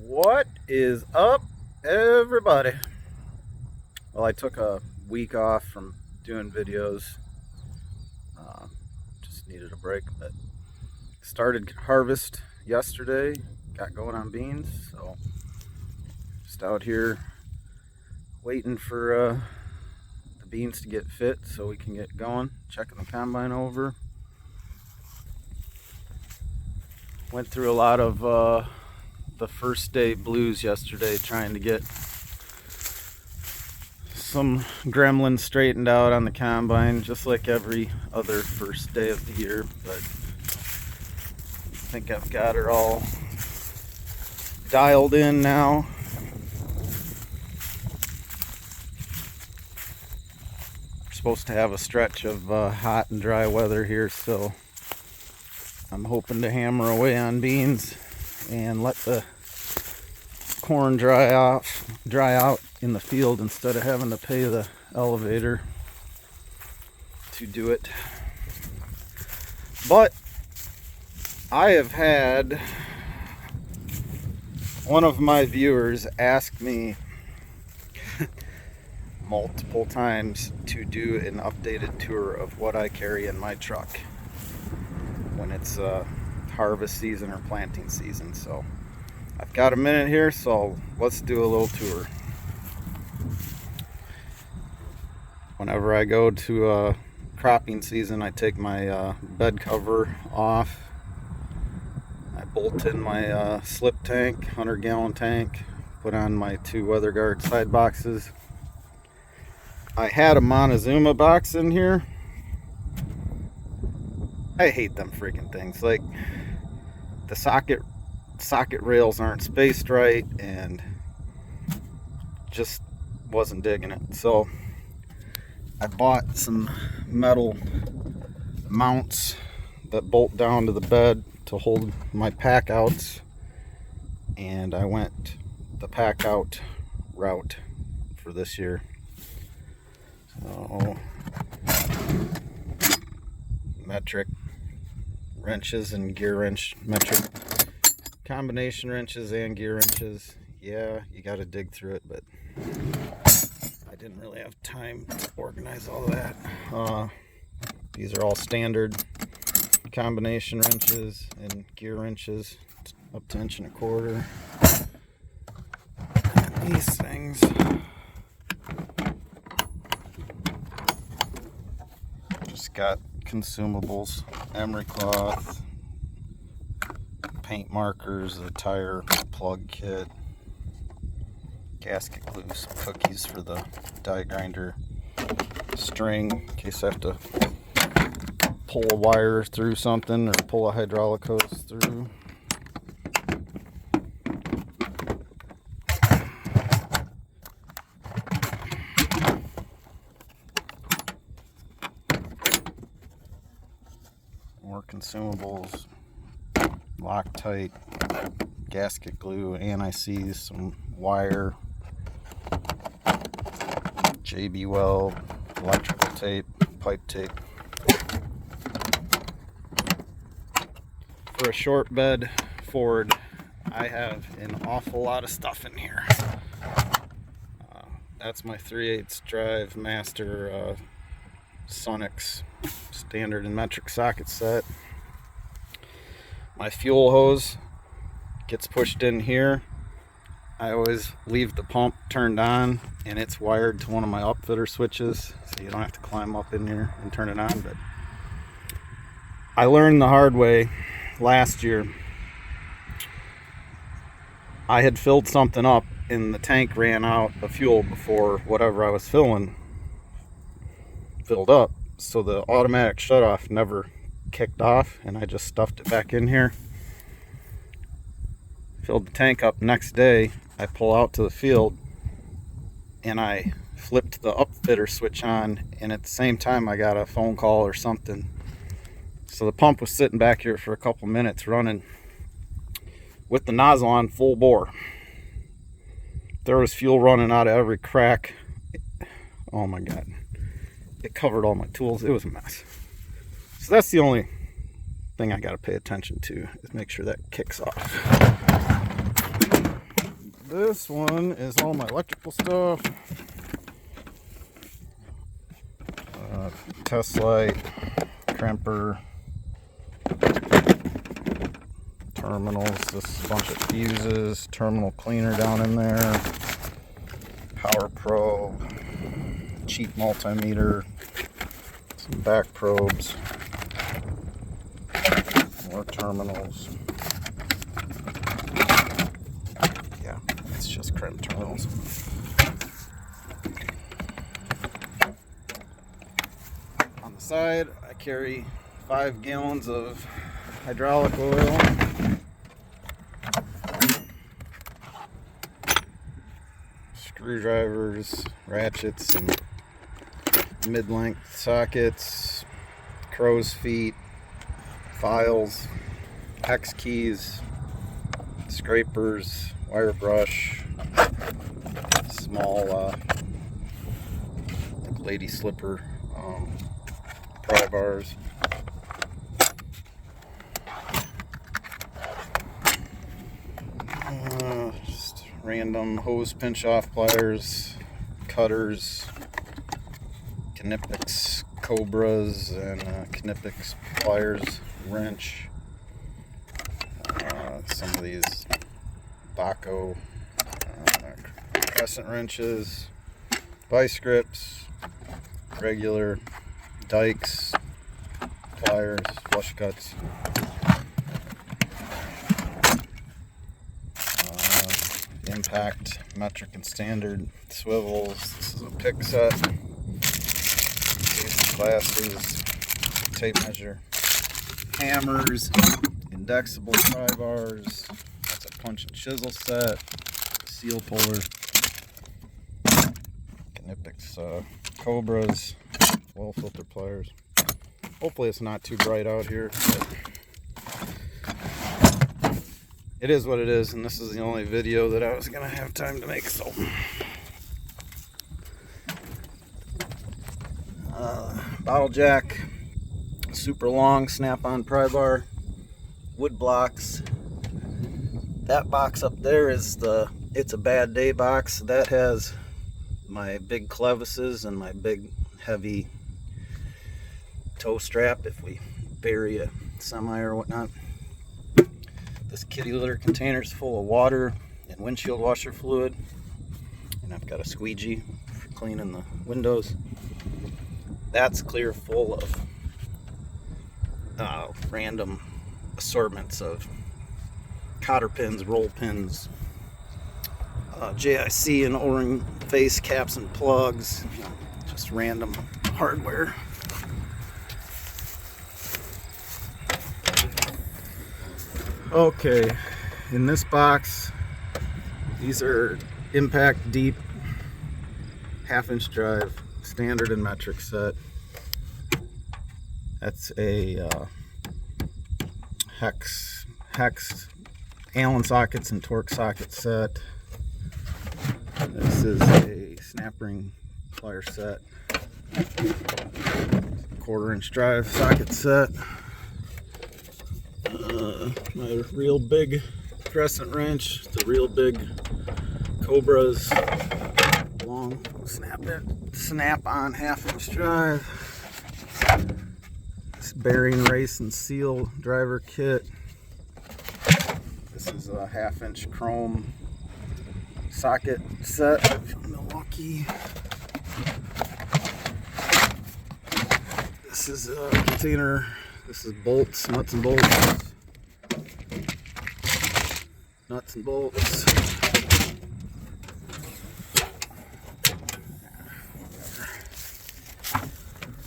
What is up, everybody? Well, I took a week off from doing videos. Just needed a break, but started harvest yesterday. Got going on beans, so just out here waiting for the beans to get fit so we can get going. Checking the combine over. Went through a lot of the first day blues yesterday, trying to get some gremlins straightened out on the combine, just like every other first day of the year. But I think I've got her all dialed in now. We're supposed to have a stretch of hot and dry weather here, so I'm hoping to hammer away on beans and let the corn dry out in the field instead of having to pay the elevator to do it. But I have had one of my viewers ask me multiple times to do an updated tour of what I carry in my truck when it's harvest season or planting season. So I've got a minute here, so let's do a little tour. Whenever I go to cropping season, I take my bed cover off. I bolt in my slip tank, 100-gallon tank, put on my 2 weather guard side boxes. I had a Montezuma box in here. I hate them freaking things. Like, the socket rails aren't spaced right, and just wasn't digging it. So I bought some metal mounts that bolt down to the bed to hold my pack outs, and I went the pack out route for this year. So metric wrenches and gear wrench, metric combination wrenches and gear wrenches. Yeah, you got to dig through it, but I didn't really have time to organize all of that. These are all standard combination wrenches and gear wrenches, up to 1.25 inches. And these things, just got consumables, emery cloth, paint markers, a tire plug kit, gasket glue, some cookies for the die grinder, string in case I have to pull a wire through something or pull a hydraulic hose through. More consumables, Loctite, gasket glue, anti-seize, some wire, JB Weld, electrical tape, pipe tape. For a short bed Ford, I have an awful lot of stuff in here. That's my 3/8 drive master Sonix standard and metric socket set. My fuel hose gets pushed in here. I always leave the pump turned on, and it's wired to one of my upfitter switches, so you don't have to climb up in here and turn it on. But I learned the hard way last year. I had filled something up and the tank ran out of fuel before whatever I was filling filled up, so the automatic shutoff never kicked off, and I just stuffed it back in here, filled the tank up. Next day I pull out to the field and I flipped the upfitter switch on, and at the same time I got a phone call or something. So the pump was sitting back here for a couple minutes running with the nozzle on full bore. There was fuel running out of every crack. Oh my god, it covered all my tools. It was a mess. So that's the only thing I got to pay attention to, is make sure that kicks off. This one is all my electrical stuff. Test light, crimper, terminals, this bunch of fuses, terminal cleaner down in there, power probe, cheap multimeter, some back probes, more terminals. Yeah, it's just crimp terminals. On the side, I carry 5 gallons of hydraulic oil, screwdrivers, ratchets, and mid-length sockets, crow's feet, files, hex keys, scrapers, wire brush, small lady slipper, pry bars. Just random hose pinch off pliers, cutters, Knipex Cobras, and Knipex pliers, wrench, some of these Baco crescent wrenches, vice grips, regular dikes, pliers, flush cuts, impact, metric and standard swivels. This is a pick set, case glasses, tape measure, hammers, indexable pry bars. That's a punch and chisel set, seal puller, Knipex Cobras, oil filter pliers. Hopefully it's not too bright out here, but it is what it is, and this is the only video that I was gonna have time to make, so bottle jack, super long snap-on pry bar, wood blocks. That box up there is it's a bad day box. That has my big clevises and my big heavy toe strap if we bury a semi or whatnot. This kitty litter container is full of water and windshield washer fluid, and I've got a squeegee for cleaning the windows. That's clear full of random assortments of cotter pins, roll pins, JIC and O-ring face caps and plugs, just random hardware. Okay, in this box, these are impact deep 1/2-inch drive, standard and metric set. That's a hex Allen sockets and Torx socket set. This is a snap ring plier set, 1/4-inch drive socket set. My real big crescent wrench, the real big Cobras, long snap-on 1/2-inch drive. This bearing race and seal driver kit. This is a 1/2-inch chrome socket set from Milwaukee. This is a container. This is bolts, nuts and bolts. Nuts and bolts.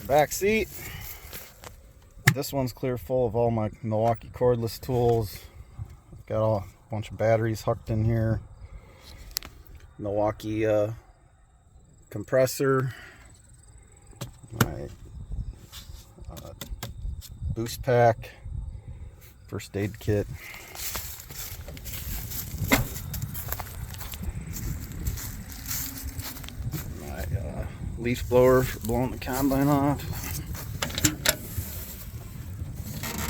Back seat. This one's clear full of all my Milwaukee cordless tools. I've got a bunch of batteries hooked in here. Milwaukee compressor. My boost pack. First aid kit. Leaf blower for blowing the combine off.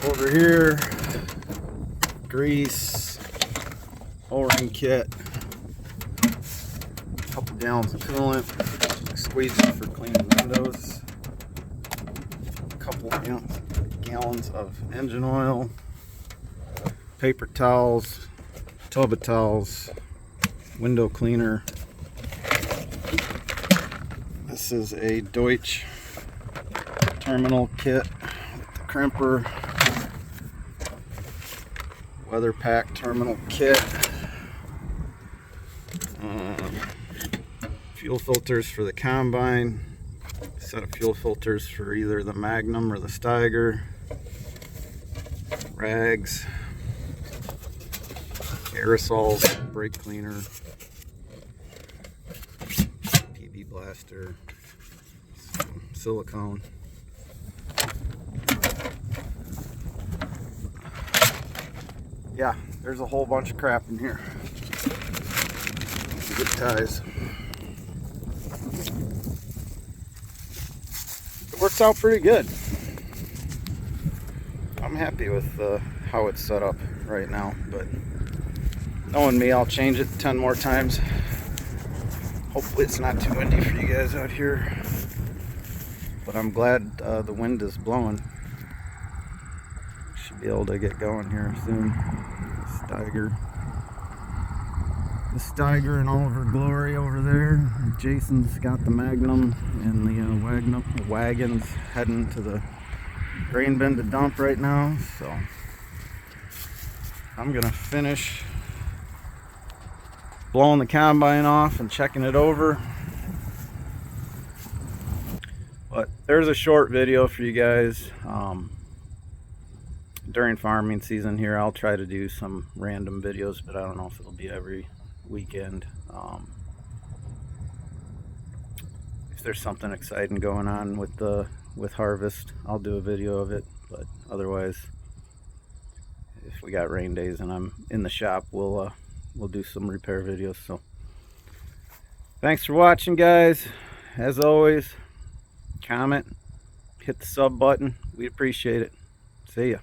Over here, grease, O-ring kit, couple gallons of coolant, squeezer for cleaning windows, a couple gallons of engine oil, paper towels, tub of towels, window cleaner. This is a Deutsch terminal kit with the crimper, weather pack terminal kit, fuel filters for the combine, set of fuel filters for either the Magnum or the Steiger, rags, aerosols, brake cleaner, PB blaster, some silicone. Yeah, there's a whole bunch of crap in here. Good ties. It works out pretty good. I'm happy with how it's set up right now, but knowing me, I'll change it 10 more times. Hopefully it's not too windy for you guys out here, but I'm glad the wind is blowing. Should be able to get going here soon. The Steiger in all of her glory over there. Jason's got the Magnum and the wagons heading to the grain bin to dump right now, so I'm gonna finish blowing the combine off and checking it over. But there's a short video for you guys. During farming season here, I'll try to do some random videos, but I don't know if it'll be every weekend. If there's something exciting going on with harvest, I'll do a video of it, but otherwise, if we got rain days and I'm in the shop, we'll do some repair videos. So thanks for watching, guys. As always, comment, hit the sub button, we appreciate it. See ya.